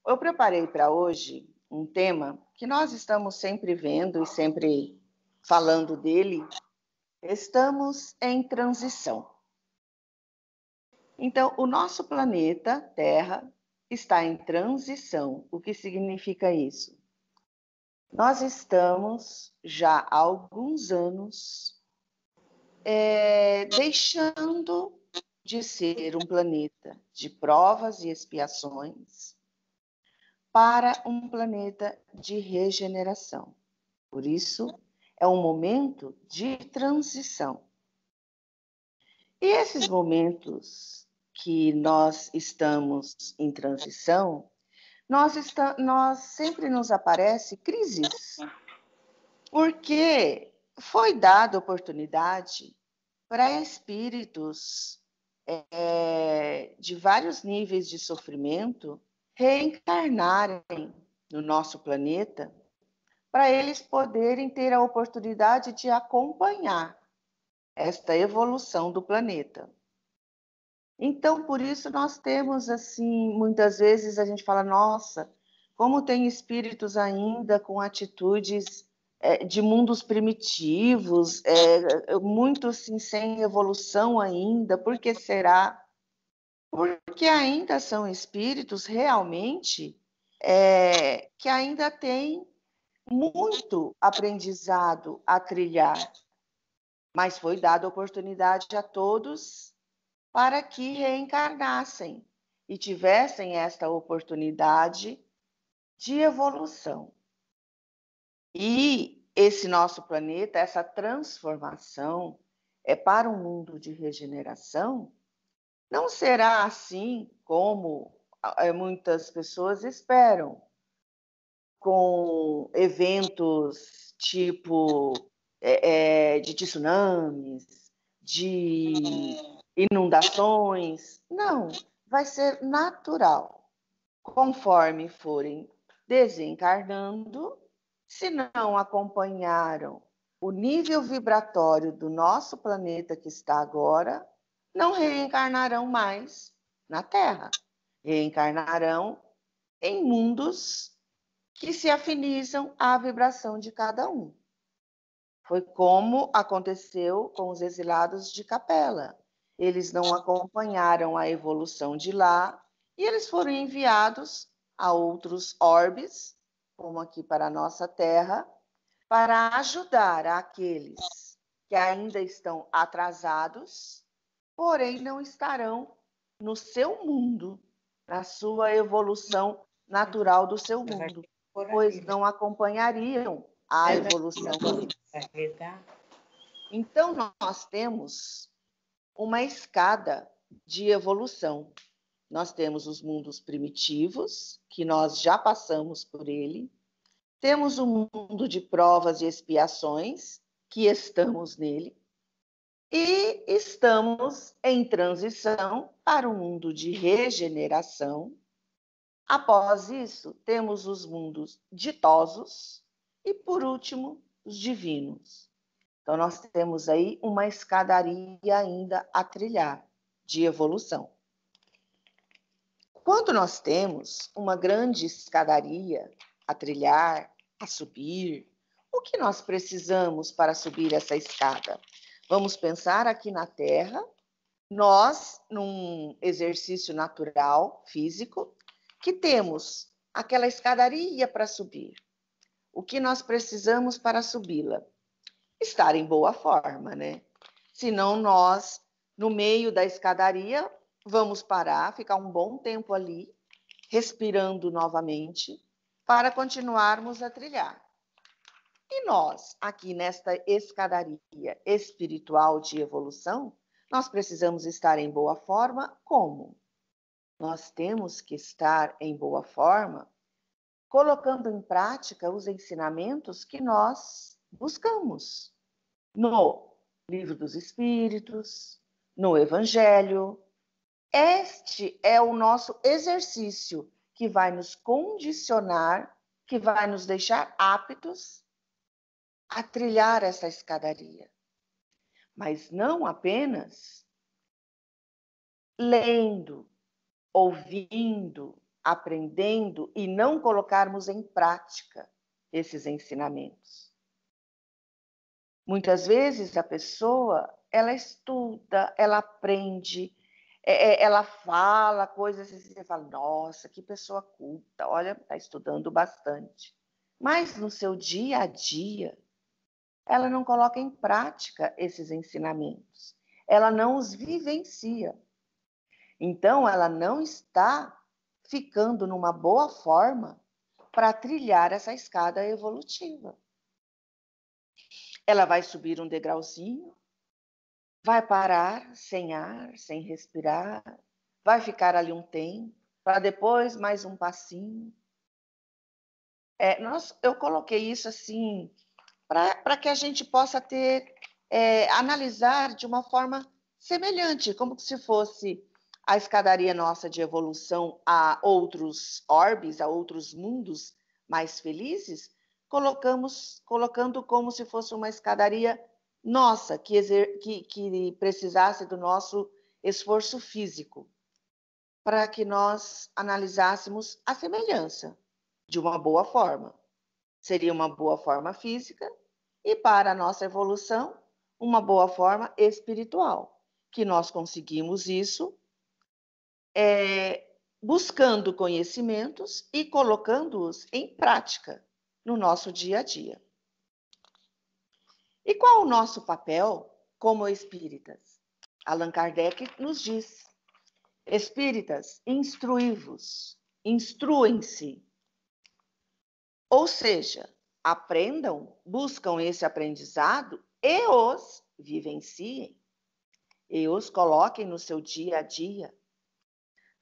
Eu preparei para hoje um tema que nós estamos sempre vendo e sempre falando dele. Estamos em transição. Então, o nosso planeta Terra está em transição. O que significa isso? Nós estamos já há alguns anos deixando de ser um planeta de provas e expiações para um planeta de regeneração. Por isso, é um momento de transição. E esses momentos que nós estamos em transição, nós sempre nos aparece crises, porque foi dada oportunidade para espíritos de vários níveis de sofrimento reencarnarem no nosso planeta, para eles poderem ter a oportunidade de acompanhar esta evolução do planeta. Então, por isso nós temos, assim, muitas vezes a gente fala, nossa, como tem espíritos ainda com atitudes de mundos primitivos, muito assim, sem evolução ainda, por que será? Porque ainda são espíritos realmente que ainda têm muito aprendizado a trilhar, mas foi dada oportunidade a todos para que reencarnassem e tivessem esta oportunidade de evolução. E esse nosso planeta, essa transformação para um mundo de regeneração, não será assim como muitas pessoas esperam, com eventos tipo de tsunamis, de inundações. Não, vai ser natural. Conforme forem desencarnando, se não acompanharam o nível vibratório do nosso planeta que está agora, não reencarnarão mais na Terra. Reencarnarão em mundos que se afinizam à vibração de cada um. Foi como aconteceu com os exilados de Capela. Eles não acompanharam a evolução de lá e eles foram enviados a outros orbes, como aqui para a nossa Terra, para ajudar aqueles que ainda estão atrasados, porém não estarão no seu mundo, na sua evolução natural do seu mundo, pois não acompanhariam a evolução deles. Então, nós temos uma escada de evolução. Nós temos os mundos primitivos, que nós já passamos por ele. Temos o mundo de provas e expiações, que estamos nele. E estamos em transição para um mundo de regeneração. Após isso, temos os mundos ditosos e, por último, os divinos. Então, nós temos aí uma escadaria ainda a trilhar de evolução. Quando nós temos uma grande escadaria a trilhar, a subir, o que nós precisamos para subir essa escada? Vamos pensar aqui na Terra, nós, num exercício natural, físico, que temos aquela escadaria para subir. O que nós precisamos para subi-la? Estar em boa forma, né? Senão nós, no meio da escadaria, vamos parar, ficar um bom tempo ali, respirando novamente, para continuarmos a trilhar. E nós, aqui nesta escadaria espiritual de evolução, nós precisamos estar em boa forma como? Nós temos que estar em boa forma colocando em prática os ensinamentos que nós buscamos no Livro dos Espíritos, no Evangelho. Este é o nosso exercício que vai nos condicionar, que vai nos deixar aptos a trilhar essa escadaria. Mas não apenas lendo, ouvindo, aprendendo e não colocarmos em prática esses ensinamentos. Muitas vezes a pessoa, ela estuda, ela aprende, ela fala coisas e você fala, nossa, que pessoa culta, olha, está estudando bastante. Mas no seu dia a dia, ela não coloca em prática esses ensinamentos. Ela não os vivencia. Então, ela não está ficando numa boa forma para trilhar essa escada evolutiva. Ela vai subir um degrauzinho, vai parar sem ar, sem respirar, vai ficar ali um tempo, para depois mais um passinho. Eu coloquei isso assim para que a gente possa analisar de uma forma semelhante, como se fosse a escadaria nossa de evolução a outros orbes, a outros mundos mais felizes, colocando como se fosse uma escadaria nossa, que precisasse do nosso esforço físico, para que nós analisássemos a semelhança de uma boa forma. Seria uma boa forma física e, para a nossa evolução, uma boa forma espiritual, que nós conseguimos isso buscando conhecimentos e colocando-os em prática no nosso dia a dia. E qual o nosso papel como espíritas? Allan Kardec nos diz: espíritas, instruí-vos, instruem-se. Ou seja, aprendam, buscam esse aprendizado e os vivenciem, e os coloquem no seu dia a dia.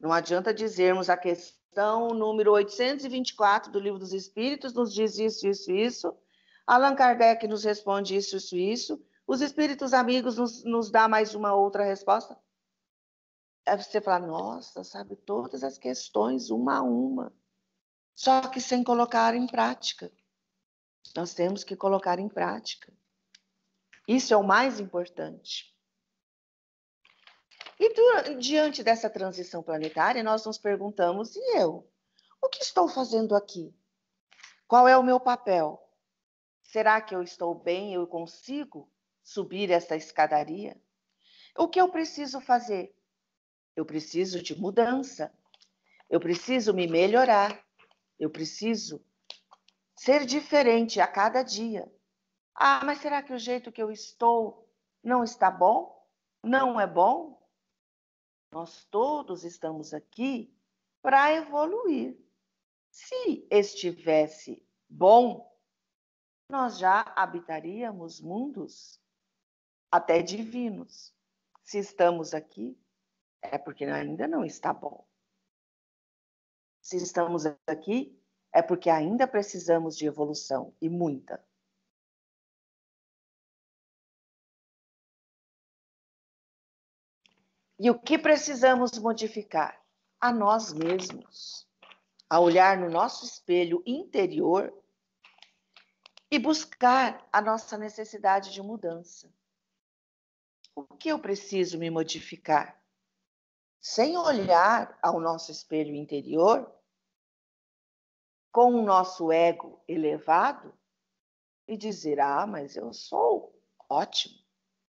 Não adianta dizermos a questão número 824 do Livro dos Espíritos nos diz isso, isso, isso. Allan Kardec nos responde isso, isso, isso. Os espíritos amigos nos dá mais uma outra resposta. Aí você fala, nossa, sabe todas as questões, uma a uma. Só que sem colocar em prática. Nós temos que colocar em prática. Isso é o mais importante. E diante dessa transição planetária, nós nos perguntamos, e eu? O que estou fazendo aqui? Qual é o meu papel? Será que eu estou bem? Eu consigo subir essa escadaria? O que eu preciso fazer? Eu preciso de mudança. Eu preciso me melhorar. Eu preciso ser diferente a cada dia. Ah, mas será que o jeito que eu estou não está bom? Não é bom? Nós todos estamos aqui para evoluir. Se estivesse bom, nós já habitaríamos mundos até divinos. Se estamos aqui, é porque ainda não está bom. Se estamos aqui, é porque ainda precisamos de evolução, e muita. E o que precisamos modificar? A nós mesmos. A olhar no nosso espelho interior e buscar a nossa necessidade de mudança. O que eu preciso me modificar? Sem olhar ao nosso espelho interior, com o nosso ego elevado, e dizer, ah, mas eu sou ótimo,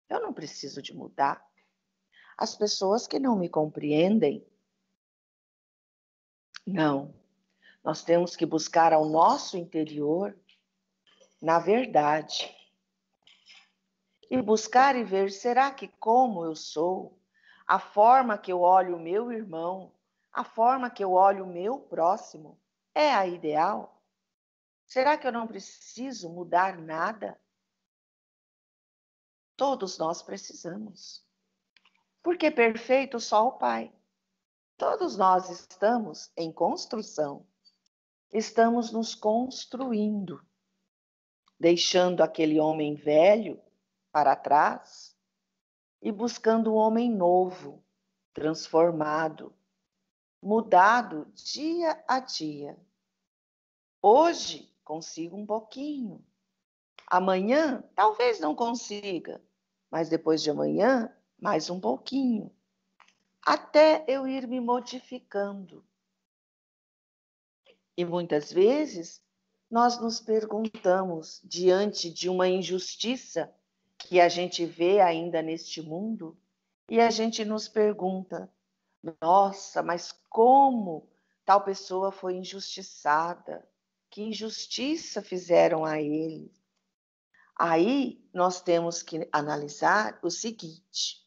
eu não preciso de mudar. As pessoas que não me compreendem, não. Nós temos que buscar ao nosso interior, na verdade, e buscar e ver, será que como eu sou, a forma que eu olho o meu irmão, a forma que eu olho o meu próximo, é a ideal? Será que eu não preciso mudar nada? Todos nós precisamos. Porque perfeito só o Pai. Todos nós estamos em construção. Estamos nos construindo, deixando aquele homem velho para trás e buscando um homem novo, transformado, mudado dia a dia. Hoje consigo um pouquinho. Amanhã talvez não consiga, mas depois de amanhã mais um pouquinho. Até eu ir me modificando. E muitas vezes nós nos perguntamos, diante de uma injustiça que a gente vê ainda neste mundo, e a gente nos pergunta: nossa, mas como tal pessoa foi injustiçada? Que injustiça fizeram a ele? Aí nós temos que analisar o seguinte: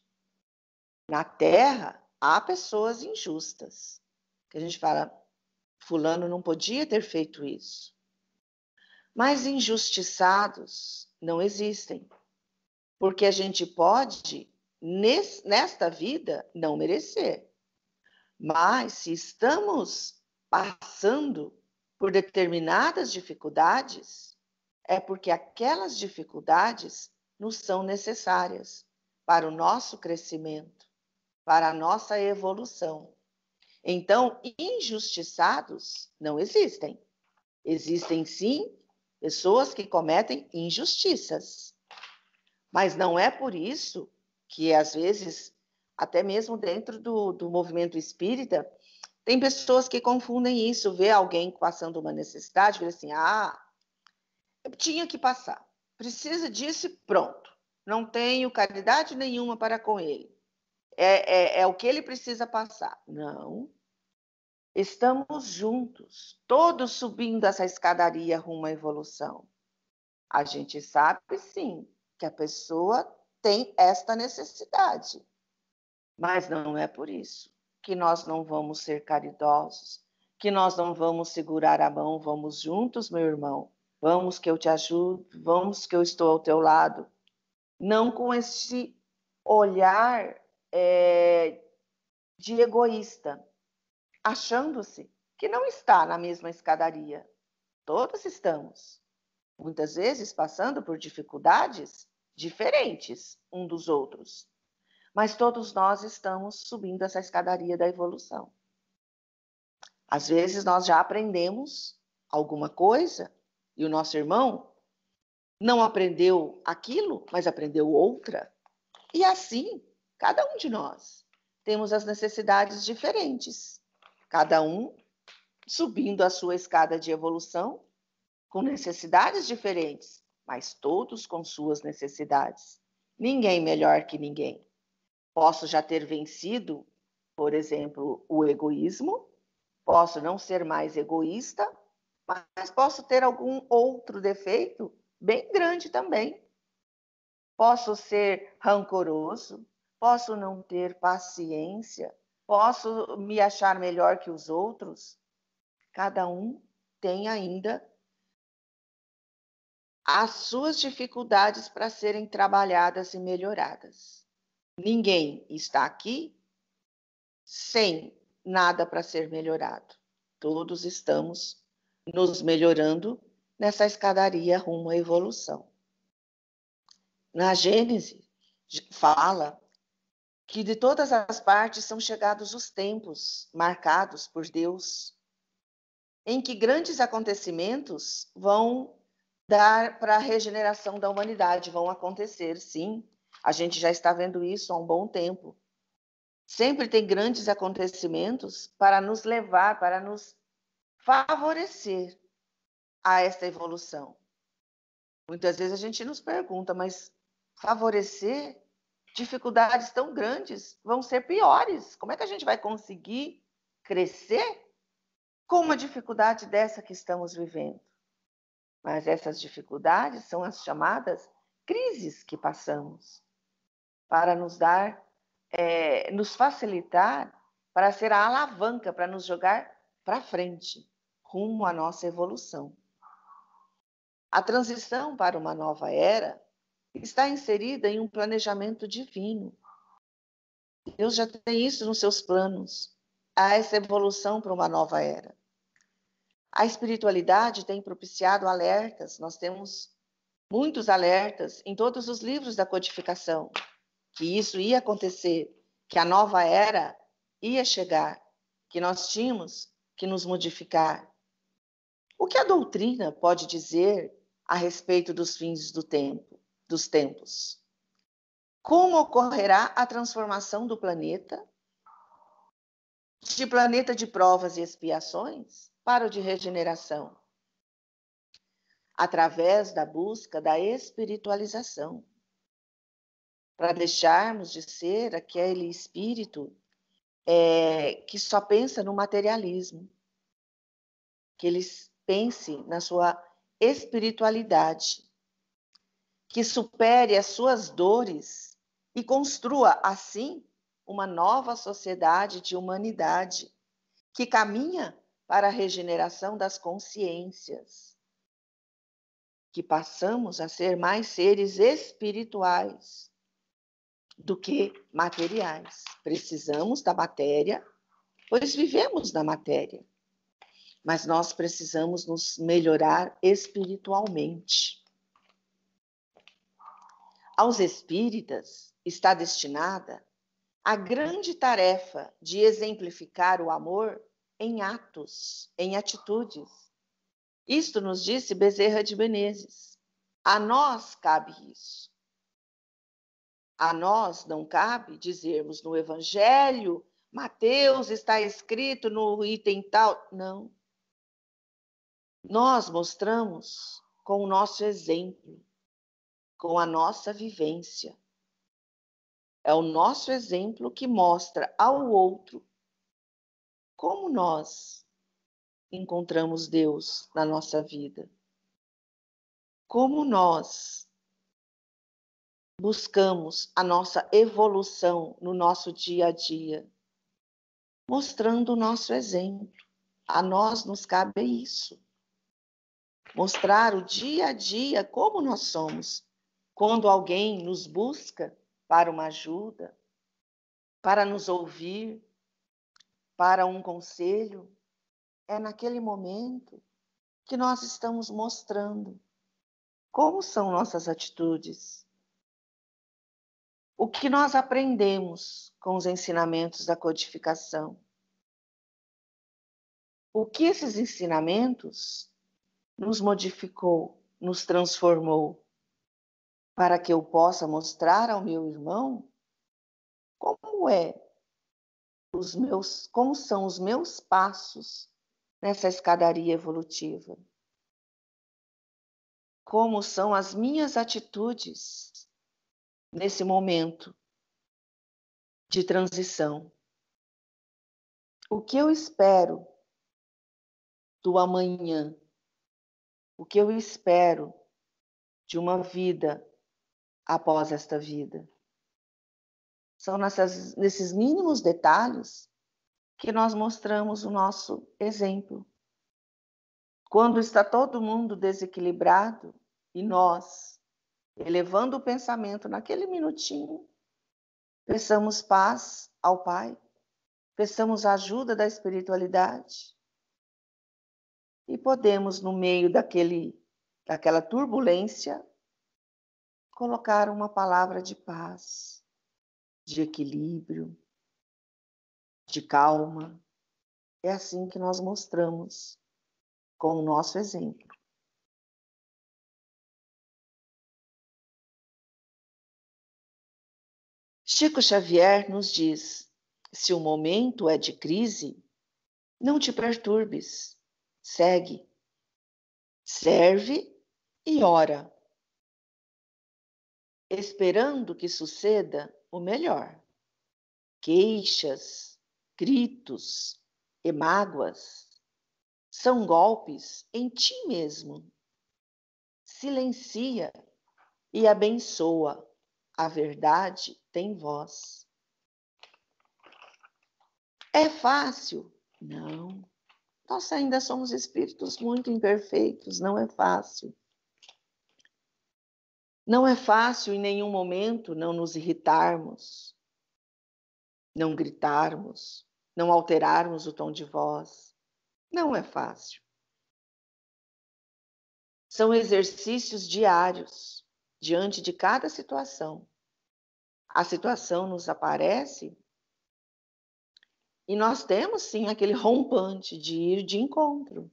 na Terra há pessoas injustas, que a gente fala, fulano não podia ter feito isso. Mas injustiçados não existem, porque a gente pode, nesta vida, não merecer. Mas se estamos passando por determinadas dificuldades, é porque aquelas dificuldades nos são necessárias para o nosso crescimento, para a nossa evolução. Então, injustiçados não existem. Existem, sim, pessoas que cometem injustiças. Mas não é por isso que, às vezes, até mesmo dentro do movimento espírita, tem pessoas que confundem isso, vê alguém passando uma necessidade, vê assim, eu tinha que passar, precisa disso e pronto. Não tenho caridade nenhuma para com ele. É o que ele precisa passar. Não. Estamos juntos, todos subindo essa escadaria rumo à evolução. A gente sabe, sim, que a pessoa tem esta necessidade, mas não é por isso que nós não vamos ser caridosos, que nós não vamos segurar a mão, vamos juntos, meu irmão, vamos que eu te ajudo, vamos que eu estou ao teu lado. Não com esse olhar de egoísta, achando-se que não está na mesma escadaria. Todos estamos, muitas vezes passando por dificuldades diferentes um dos outros. Mas todos nós estamos subindo essa escadaria da evolução. Às vezes nós já aprendemos alguma coisa e o nosso irmão não aprendeu aquilo, mas aprendeu outra. E assim, cada um de nós temos as necessidades diferentes. Cada um subindo a sua escada de evolução com necessidades diferentes, mas todos com suas necessidades. Ninguém melhor que ninguém. Posso já ter vencido, por exemplo, o egoísmo, posso não ser mais egoísta, mas posso ter algum outro defeito bem grande também. Posso ser rancoroso, posso não ter paciência, posso me achar melhor que os outros. Cada um tem ainda as suas dificuldades para serem trabalhadas e melhoradas. Ninguém está aqui sem nada para ser melhorado. Todos estamos nos melhorando nessa escadaria rumo à evolução. Na Gênese, fala que de todas as partes são chegados os tempos marcados por Deus, em que grandes acontecimentos vão dar para a regeneração da humanidade, vão acontecer, sim. A gente já está vendo isso há um bom tempo. Sempre tem grandes acontecimentos para nos levar, para nos favorecer a esta evolução. Muitas vezes a gente nos pergunta, mas favorecer dificuldades tão grandes vão ser piores. Como é que a gente vai conseguir crescer com uma dificuldade dessa que estamos vivendo? Mas essas dificuldades são as chamadas crises que passamos para nos dar, nos facilitar, para ser a alavanca, para nos jogar para frente, rumo à nossa evolução. A transição para uma nova era está inserida em um planejamento divino. Deus já tem isso nos seus planos, há essa evolução para uma nova era. A espiritualidade tem propiciado alertas, nós temos muitos alertas em todos os livros da codificação, que isso ia acontecer, que a nova era ia chegar, que nós tínhamos que nos modificar. O que a doutrina pode dizer a respeito dos fins dos tempos? Como ocorrerá a transformação do planeta? de planeta de provas e expiações para o de regeneração, através da busca da espiritualização, para deixarmos de ser aquele espírito que só pensa no materialismo, que ele pense na sua espiritualidade, que supere as suas dores e construa, assim, uma nova sociedade de humanidade que caminha para a regeneração das consciências, que passamos a ser mais seres espirituais do que materiais. Precisamos da matéria, pois vivemos na matéria, mas nós precisamos nos melhorar espiritualmente. Aos espíritas está destinada a grande tarefa de exemplificar o amor em atos, em atitudes. Isto nos disse Bezerra de Menezes. A nós cabe isso. A nós não cabe dizermos no Evangelho, Mateus, está escrito no item tal. Não. Nós mostramos com o nosso exemplo, com a nossa vivência. É o nosso exemplo que mostra ao outro como nós encontramos Deus na nossa vida. Como nós buscamos a nossa evolução no nosso dia a dia, mostrando o nosso exemplo. A nós nos cabe isso. Mostrar o dia a dia como nós somos. Quando alguém nos busca para uma ajuda, para nos ouvir, para um conselho, é naquele momento que nós estamos mostrando como são nossas atitudes. O que nós aprendemos com os ensinamentos da codificação. O que esses ensinamentos nos modificou, nos transformou, para que eu possa mostrar ao meu irmão como são os meus passos nessa escadaria evolutiva. Como são as minhas atitudes nesse momento de transição. O que eu espero do amanhã? O que eu espero de uma vida após esta vida? São nesses mínimos detalhes que nós mostramos o nosso exemplo. Quando está todo mundo desequilibrado e nós, elevando o pensamento naquele minutinho, peçamos paz ao Pai, peçamos a ajuda da espiritualidade e podemos, no meio daquela turbulência, colocar uma palavra de paz, de equilíbrio, de calma. É assim que nós mostramos com o nosso exemplo. Chico Xavier nos diz: se o momento é de crise, não te perturbes, segue, serve e ora, esperando que suceda o melhor. Queixas, gritos e mágoas são golpes em ti mesmo. Silencia e abençoa. A verdade tem voz. É fácil? Não. Nós ainda somos espíritos muito imperfeitos, não é fácil. Não é fácil em nenhum momento não nos irritarmos, não gritarmos, não alterarmos o tom de voz. Não é fácil. São exercícios diários, diante de cada situação. A situação nos aparece e nós temos, sim, aquele rompante de ir de encontro.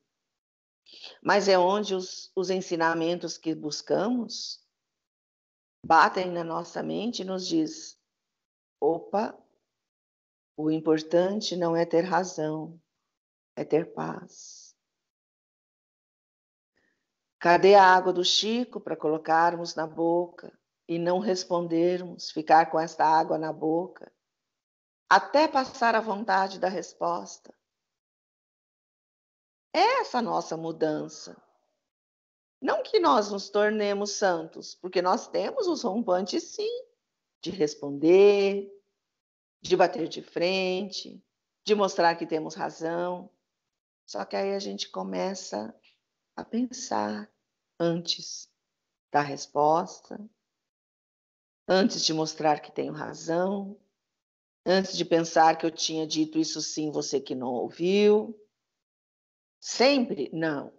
Mas é onde os ensinamentos que buscamos batem na nossa mente e nos diz: opa, O importante não é ter razão, é ter paz. Cadê a água do Chico para colocarmos na boca e não respondermos, ficar com esta água na boca, até passar a vontade da resposta? É essa nossa mudança. Não que nós nos tornemos santos, porque nós temos os rompantes, sim, de responder, de bater de frente, de mostrar que temos razão. Só que aí a gente começa a pensar antes da resposta, antes de mostrar que tenho razão, antes de pensar que eu tinha dito isso sim, você que não ouviu. Sempre? Não.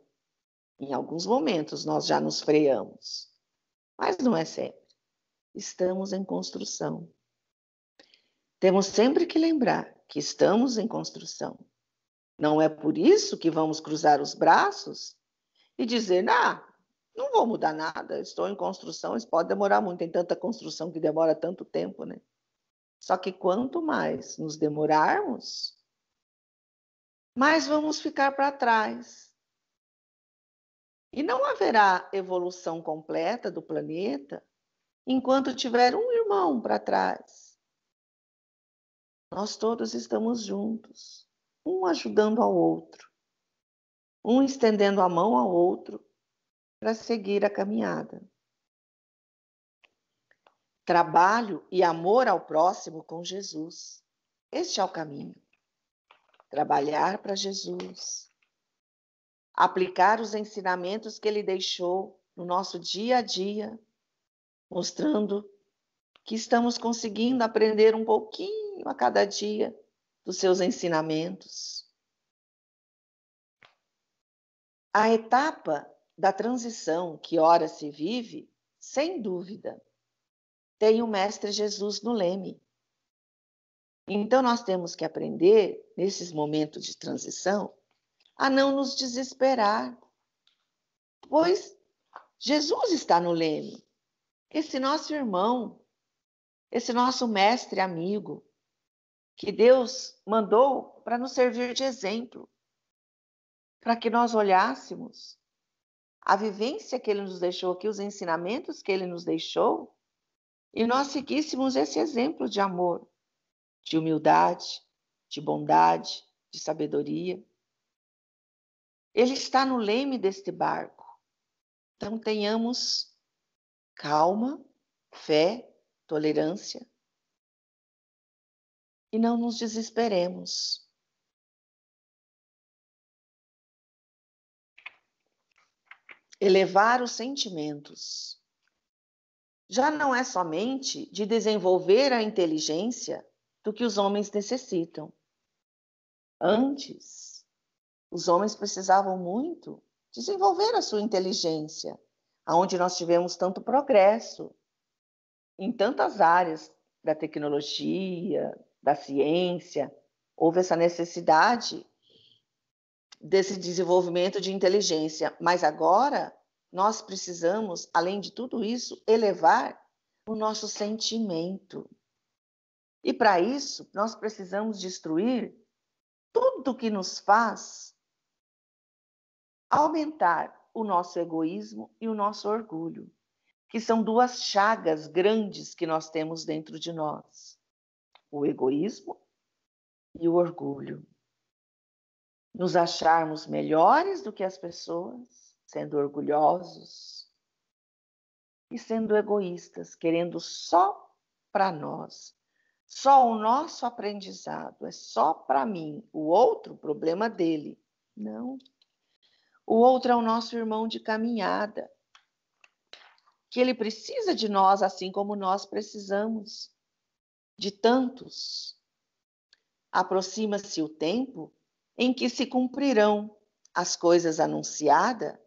Em alguns momentos nós já nos freamos, mas não é sempre. Estamos em construção. Temos sempre que lembrar que estamos em construção. Não é por isso que vamos cruzar os braços e dizer, não vou mudar nada, estou em construção, isso pode demorar muito, tem tanta construção que demora tanto tempo, né? Só que quanto mais nos demorarmos, mais vamos ficar para trás. E não haverá evolução completa do planeta enquanto tiver um irmão para trás. Nós todos estamos juntos, um ajudando ao outro, um estendendo a mão ao outro para seguir a caminhada. Trabalho e amor ao próximo com Jesus. Este é o caminho. Trabalhar para Jesus. Aplicar os ensinamentos que ele deixou no nosso dia a dia, mostrando que estamos conseguindo aprender um pouquinho a cada dia dos seus ensinamentos. A etapa da transição que ora se vive, sem dúvida, tem o Mestre Jesus no leme. Então, nós temos que aprender, nesses momentos de transição, a não nos desesperar, pois Jesus está no leme. Esse nosso irmão, esse nosso mestre amigo, que Deus mandou para nos servir de exemplo, para que nós olhássemos a vivência que ele nos deixou aqui, os ensinamentos que ele nos deixou, e nós seguíssemos esse exemplo de amor, de humildade, de bondade, de sabedoria. Ele está no leme deste barco. Então tenhamos calma, fé, tolerância e não nos desesperemos. Elevar os sentimentos. Já não é somente de desenvolver a inteligência do que os homens necessitam. Antes, os homens precisavam muito desenvolver a sua inteligência, aonde nós tivemos tanto progresso em tantas áreas da tecnologia, da ciência, houve essa necessidade desse desenvolvimento de inteligência. Mas agora, nós precisamos, além de tudo isso, elevar o nosso sentimento. E para isso, nós precisamos destruir tudo que nos faz aumentar o nosso egoísmo e o nosso orgulho, que são duas chagas grandes que nós temos dentro de nós: o egoísmo e o orgulho. Nos acharmos melhores do que as pessoas, sendo orgulhosos e sendo egoístas, querendo só para nós. Só o nosso aprendizado, é só para mim. O outro, problema dele. Não. O outro é o nosso irmão de caminhada, que ele precisa de nós, assim como nós precisamos de tantos. Aproxima-se o tempo em que se cumprirão as coisas anunciadas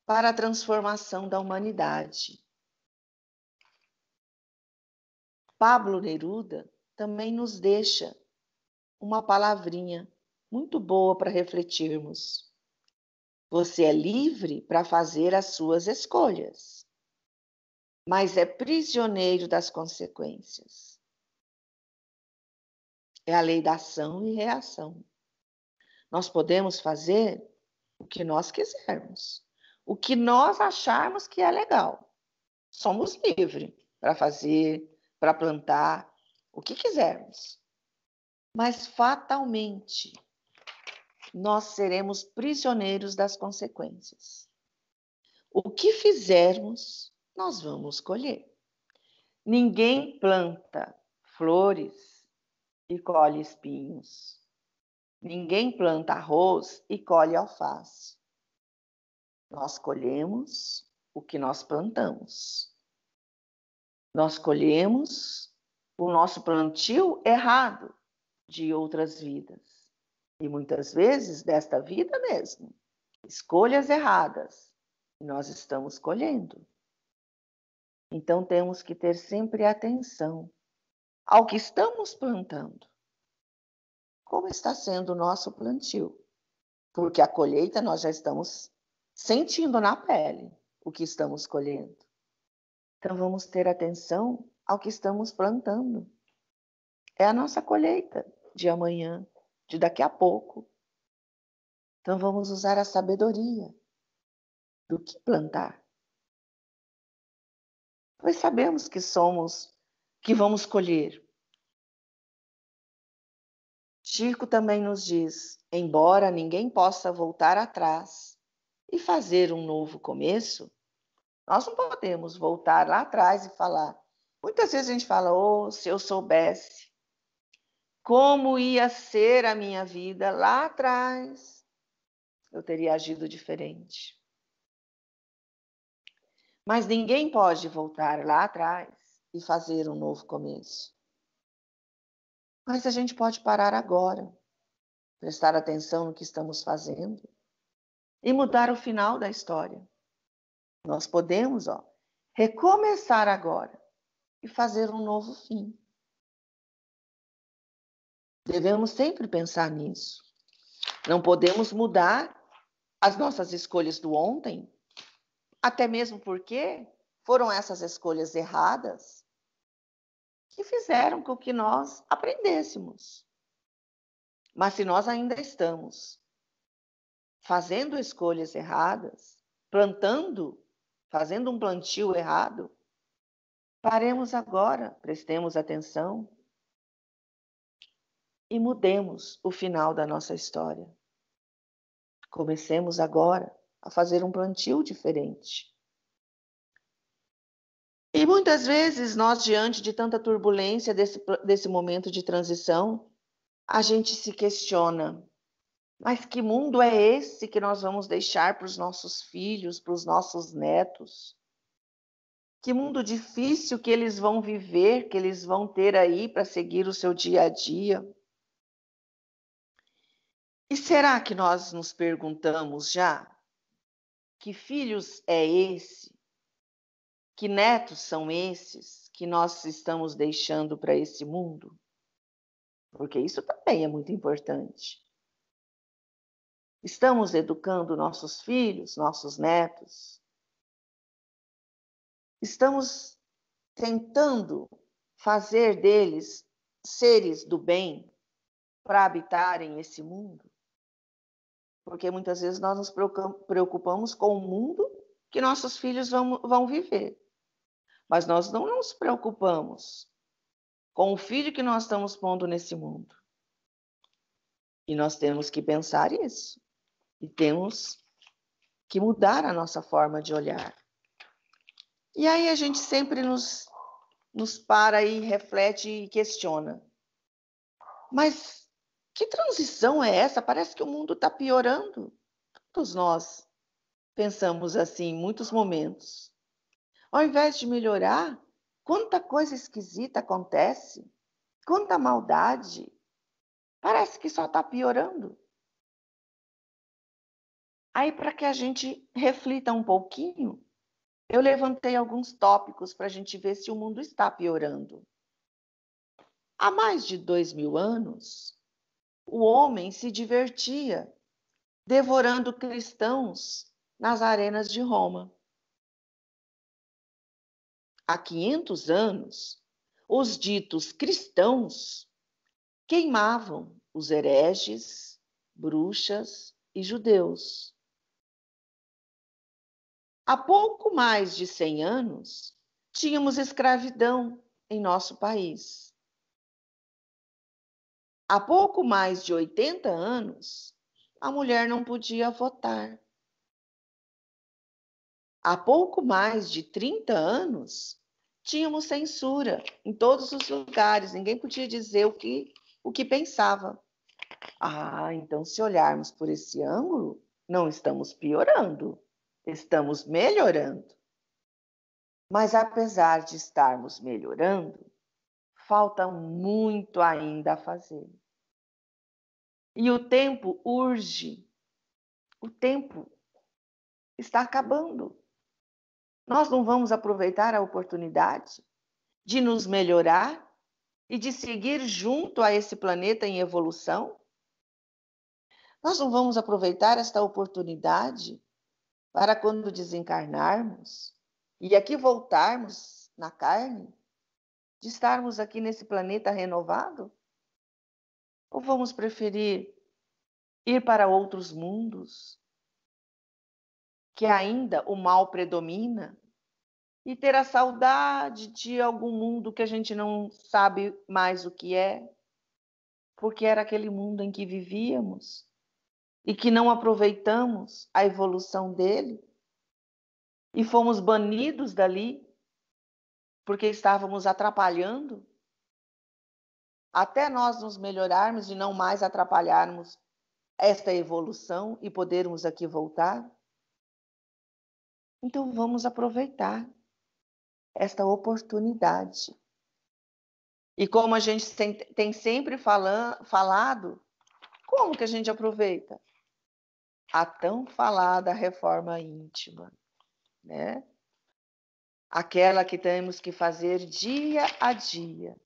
para a transformação da humanidade. Pablo Neruda também nos deixa uma palavrinha muito boa para refletirmos. Você é livre para fazer as suas escolhas, mas é prisioneiro das consequências. É a lei da ação e reação. Nós podemos fazer o que nós quisermos, o que nós acharmos que é legal. Somos livres para fazer, para plantar, o que quisermos. Mas fatalmente, nós seremos prisioneiros das consequências. O que fizermos, nós vamos colher. Ninguém planta flores e colhe espinhos. Ninguém planta arroz e colhe alface. Nós colhemos o que nós plantamos. Nós colhemos o nosso plantio errado de outras vidas. E muitas vezes desta vida mesmo. Escolhas erradas. E nós estamos colhendo. Então temos que ter sempre atenção ao que estamos plantando. Como está sendo o nosso plantio? Porque a colheita nós já estamos sentindo na pele o que estamos colhendo. Então vamos ter atenção ao que estamos plantando. É a nossa colheita de amanhã, de daqui a pouco. Então vamos usar a sabedoria do que plantar. Pois sabemos que vamos colher. Chico também nos diz, embora ninguém possa voltar atrás e fazer um novo começo, nós não podemos voltar lá atrás e falar. Muitas vezes a gente fala, se eu soubesse como ia ser a minha vida lá atrás, eu teria agido diferente. Mas ninguém pode voltar lá atrás e fazer um novo começo. Mas a gente pode parar agora, prestar atenção no que estamos fazendo e mudar o final da história. Nós podemos, recomeçar agora e fazer um novo fim. Devemos sempre pensar nisso. Não podemos mudar as nossas escolhas do ontem, até mesmo porque foram essas escolhas erradas que fizeram com que nós aprendêssemos. Mas se nós ainda estamos fazendo escolhas erradas, fazendo um plantio errado, paremos agora, prestemos atenção e mudemos o final da nossa história. Comecemos agora a fazer um plantio diferente. E muitas vezes nós, diante de tanta turbulência desse momento de transição, a gente se questiona, mas que mundo é esse que nós vamos deixar para os nossos filhos, para os nossos netos? Que mundo difícil que eles vão viver, que eles vão ter aí para seguir o seu dia a dia? E será que nós nos perguntamos já? Que filhos é esse? Que netos são esses que nós estamos deixando para esse mundo? Porque isso também é muito importante. Estamos educando nossos filhos, nossos netos? Estamos tentando fazer deles seres do bem para habitarem esse mundo? Porque muitas vezes nós nos preocupamos com o mundo que nossos filhos vão viver. Mas nós não nos preocupamos com o filho que nós estamos pondo nesse mundo. E nós temos que pensar isso. E temos que mudar a nossa forma de olhar. E aí a gente sempre nos para e reflete e questiona. Mas que transição é essa? Parece que o mundo está piorando. Todos nós pensamos assim em muitos momentos. Ao invés de melhorar, quanta coisa esquisita acontece, quanta maldade. Parece que só está piorando. Aí, para que a gente reflita um pouquinho, eu levantei alguns tópicos para a gente ver se o mundo está piorando. Há mais de 2000 anos, o homem se divertia devorando cristãos nas arenas de Roma. Há 500 anos, os ditos cristãos queimavam os hereges, bruxas e judeus. Há pouco mais de 100 anos, tínhamos escravidão em nosso país. Há pouco mais de 80 anos, a mulher não podia votar. Há pouco mais de 30 anos, tínhamos censura em todos os lugares, ninguém podia dizer o que pensava. Então, se olharmos por esse ângulo, não estamos piorando, estamos melhorando. Mas, apesar de estarmos melhorando, falta muito ainda a fazer. E o tempo urge, o tempo está acabando. Nós não vamos aproveitar a oportunidade de nos melhorar e de seguir junto a esse planeta em evolução? Nós não vamos aproveitar esta oportunidade para, quando desencarnarmos e aqui voltarmos na carne, de estarmos aqui nesse planeta renovado? Ou vamos preferir ir para outros mundos, que ainda o mal predomina, e ter a saudade de algum mundo que a gente não sabe mais o que é, porque era aquele mundo em que vivíamos e que não aproveitamos a evolução dele e fomos banidos dali porque estávamos atrapalhando, até nós nos melhorarmos e não mais atrapalharmos esta evolução e podermos aqui voltar. Então vamos aproveitar esta oportunidade. E como a gente tem sempre falado, como que a gente aproveita? A tão falada reforma íntima, né? Aquela que temos que fazer dia a dia.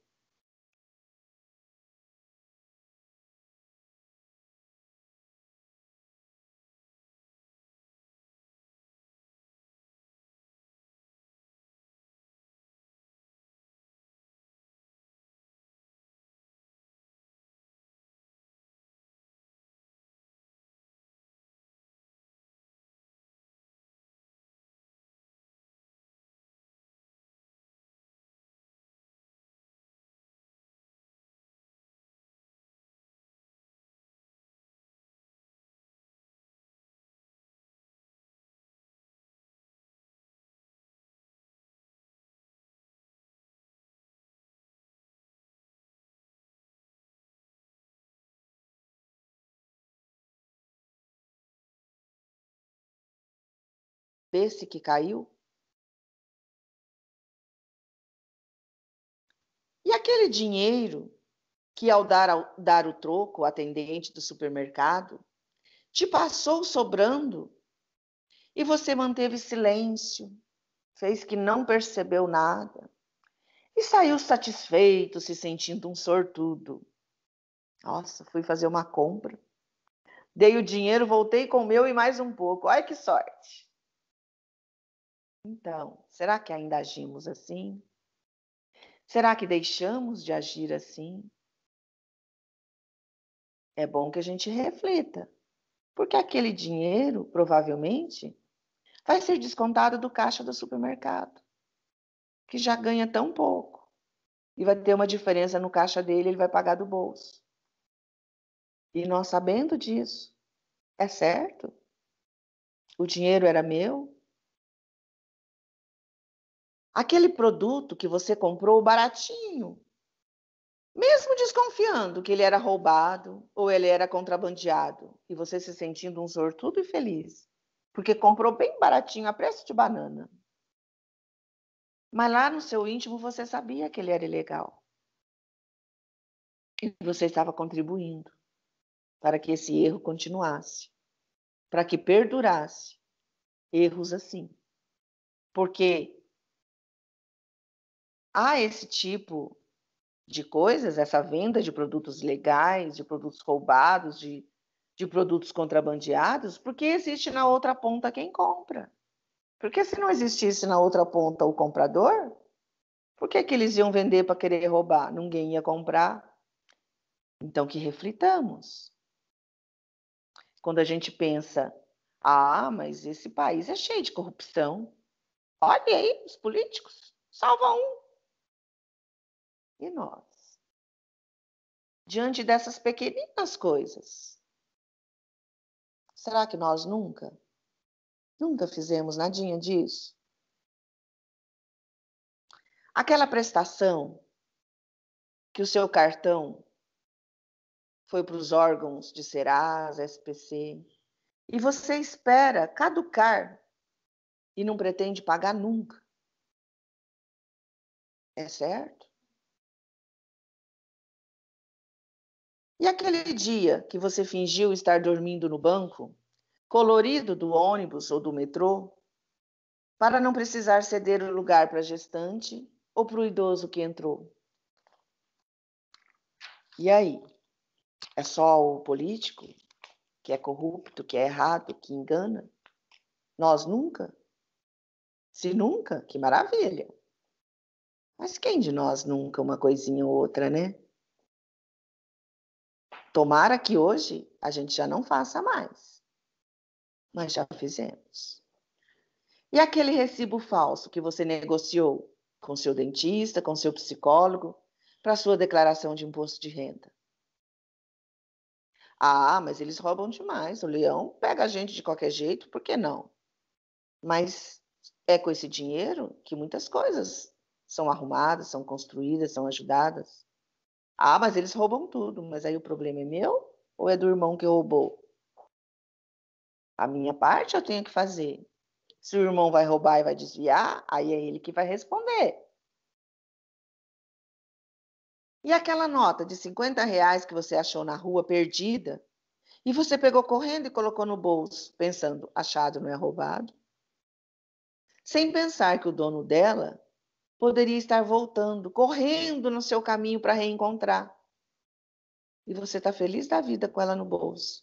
Desse que caiu. E aquele dinheiro que, ao dar o troco, o atendente do supermercado, te passou sobrando e você manteve silêncio, fez que não percebeu nada e saiu satisfeito, se sentindo um sortudo. Nossa, fui fazer uma compra, dei o dinheiro, voltei com o meu e mais um pouco. Ai, que sorte! Então, será que ainda agimos assim? Será que deixamos de agir assim? É bom que a gente reflita, porque aquele dinheiro, provavelmente, vai ser descontado do caixa do supermercado, que já ganha tão pouco. E vai ter uma diferença no caixa dele, ele vai pagar do bolso. E nós sabendo disso, é certo? O dinheiro era meu? Aquele produto que você comprou baratinho, mesmo desconfiando que ele era roubado ou ele era contrabandeado, e você se sentindo um sortudo e feliz, porque comprou bem baratinho, a preço de banana. Mas lá no seu íntimo você sabia que ele era ilegal. E você estava contribuindo para que esse erro continuasse, para que perdurasse erros assim. Porque há esse tipo de coisas, essa venda de produtos ilegais, de produtos roubados, de produtos contrabandeados, porque existe na outra ponta quem compra. Porque se não existisse na outra ponta o comprador, por que eles iam vender para querer roubar? Ninguém ia comprar. Então, que reflitamos. Quando a gente pensa, mas esse país é cheio de corrupção. Olha aí, os políticos, salva um. E nós? Diante dessas pequeninas coisas, será que nós nunca fizemos nadinha disso? Aquela prestação que o seu cartão foi para os órgãos de Serasa, SPC, e você espera caducar e não pretende pagar nunca. É certo? E aquele dia que você fingiu estar dormindo no banco, colorido do ônibus ou do metrô, para não precisar ceder o lugar para a gestante ou para o idoso que entrou? E aí? É só o político que é corrupto, que é errado, que engana? Nós nunca? Se nunca, que maravilha. Mas quem de nós nunca uma coisinha ou outra, né? Tomara que hoje a gente já não faça mais, mas já fizemos. E aquele recibo falso que você negociou com seu dentista, com seu psicólogo, para sua declaração de imposto de renda? Mas eles roubam demais. O leão pega a gente de qualquer jeito, por que não? Mas é com esse dinheiro que muitas coisas são arrumadas, são construídas, são ajudadas. Mas eles roubam tudo. Mas aí o problema é meu ou é do irmão que roubou? A minha parte eu tenho que fazer. Se o irmão vai roubar e vai desviar, aí é ele que vai responder. E aquela nota de R$ 50 que você achou na rua perdida, e você pegou correndo e colocou no bolso, pensando, achado não é roubado? Sem pensar que o dono dela poderia estar voltando, correndo no seu caminho para reencontrar. E você está feliz da vida com ela no bolso.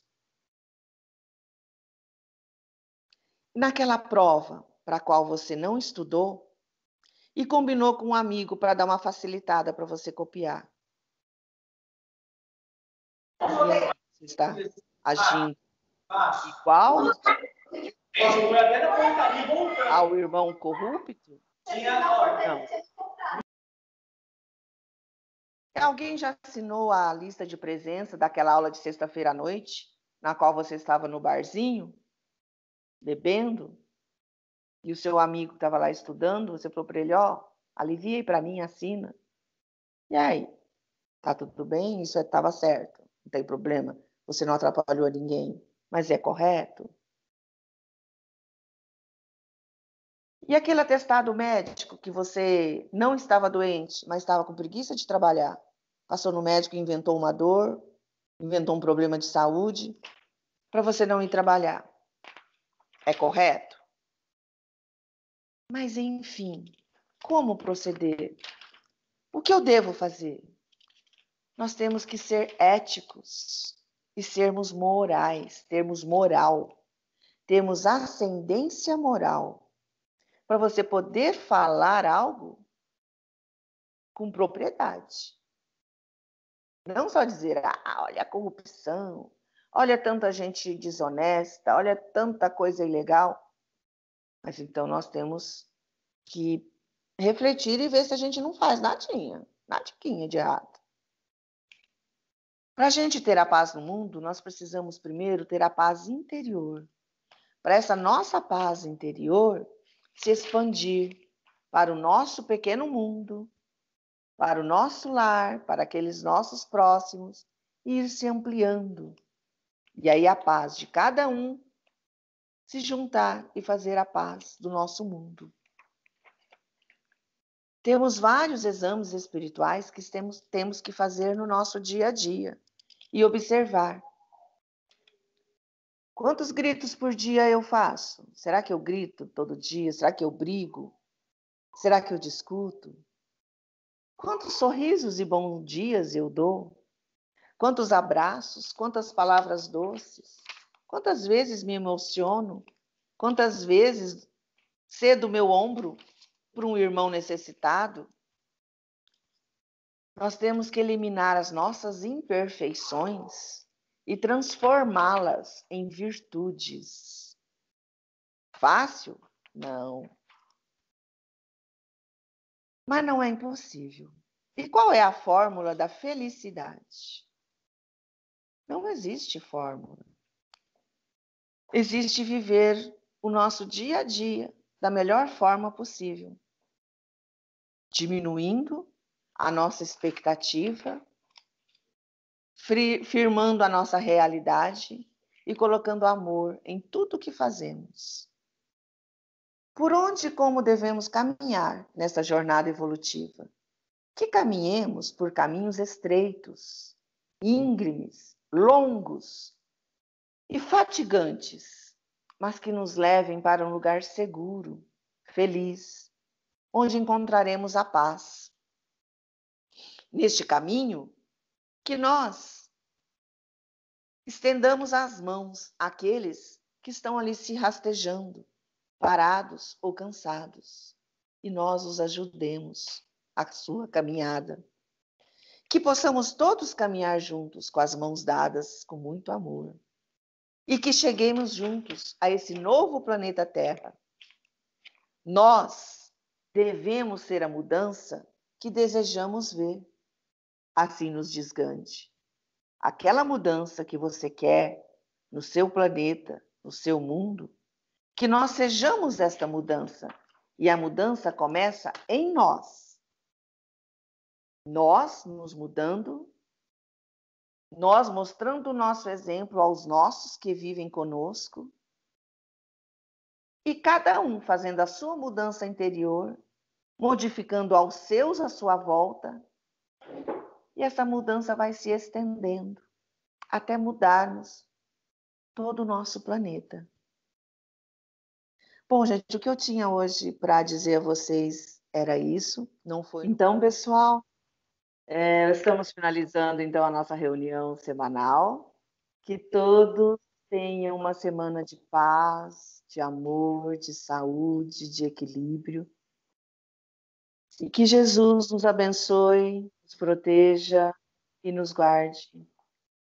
Naquela prova para a qual você não estudou e combinou com um amigo para dar uma facilitada para você copiar. E aí, você está agindo igual ao irmão corrupto? Não. Alguém já assinou a lista de presença daquela aula de sexta-feira à noite, na qual você estava no barzinho, bebendo, e o seu amigo que estava lá estudando, você falou para ele, alivia aí para mim, assina. E aí? Tá tudo bem? Isso estava certo, não tem problema. Você não atrapalhou ninguém, mas é correto? E aquele atestado médico que você não estava doente, mas estava com preguiça de trabalhar? Passou no médico e inventou uma dor, inventou um problema de saúde, para você não ir trabalhar. É correto? Mas, enfim, como proceder? O que eu devo fazer? Nós temos que ser éticos e sermos morais, termos moral, termos ascendência moral, para você poder falar algo com propriedade. Não só dizer, olha a corrupção, olha tanta gente desonesta, olha tanta coisa ilegal. Mas então nós temos que refletir e ver se a gente não faz nadinha de errado. Para a gente ter a paz no mundo, nós precisamos primeiro ter a paz interior. Para essa nossa paz interior se expandir para o nosso pequeno mundo, para o nosso lar, para aqueles nossos próximos, e ir se ampliando. E aí a paz de cada um se juntar e fazer a paz do nosso mundo. Temos vários exames espirituais que temos que fazer no nosso dia a dia e observar. Quantos gritos por dia eu faço? Será que eu grito todo dia? Será que eu brigo? Será que eu discuto? Quantos sorrisos e bons dias eu dou? Quantos abraços? Quantas palavras doces? Quantas vezes me emociono? Quantas vezes cedo meu ombro para um irmão necessitado? Nós temos que eliminar as nossas imperfeições e transformá-las em virtudes. Fácil? Não. Mas não é impossível. E qual é a fórmula da felicidade? Não existe fórmula. Existe viver o nosso dia a dia da melhor forma possível, diminuindo a nossa expectativa, firmando a nossa realidade e colocando amor em tudo que fazemos. Por onde e como devemos caminhar nessa jornada evolutiva? Que caminhemos por caminhos estreitos, íngremes, longos e fatigantes, mas que nos levem para um lugar seguro, feliz, onde encontraremos a paz. Neste caminho, que nós estendamos as mãos àqueles que estão ali se rastejando, parados ou cansados, e nós os ajudemos a sua caminhada. Que possamos todos caminhar juntos, com as mãos dadas, com muito amor. E que cheguemos juntos a esse novo planeta Terra. Nós devemos ser a mudança que desejamos ver. Assim nos diz Gandhi. Aquela mudança que você quer no seu planeta, no seu mundo, que nós sejamos esta mudança. E a mudança começa em nós. Nós nos mudando, nós mostrando o nosso exemplo aos nossos que vivem conosco, e cada um fazendo a sua mudança interior, modificando aos seus à sua volta, e essa mudança vai se estendendo até mudarmos todo o nosso planeta. Bom, gente, o que eu tinha hoje para dizer a vocês era isso. Não foi. Então, pessoal, estamos finalizando então a nossa reunião semanal. Que todos tenham uma semana de paz, de amor, de saúde, de equilíbrio. E que Jesus nos abençoe, nos proteja e nos guarde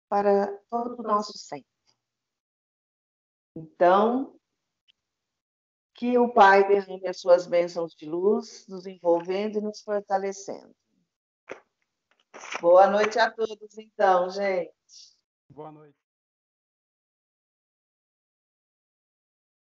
para todo o nosso sempre. Então, que o Pai derrame as suas bênçãos de luz, nos envolvendo e nos fortalecendo. Boa noite a todos, então, gente. Boa noite.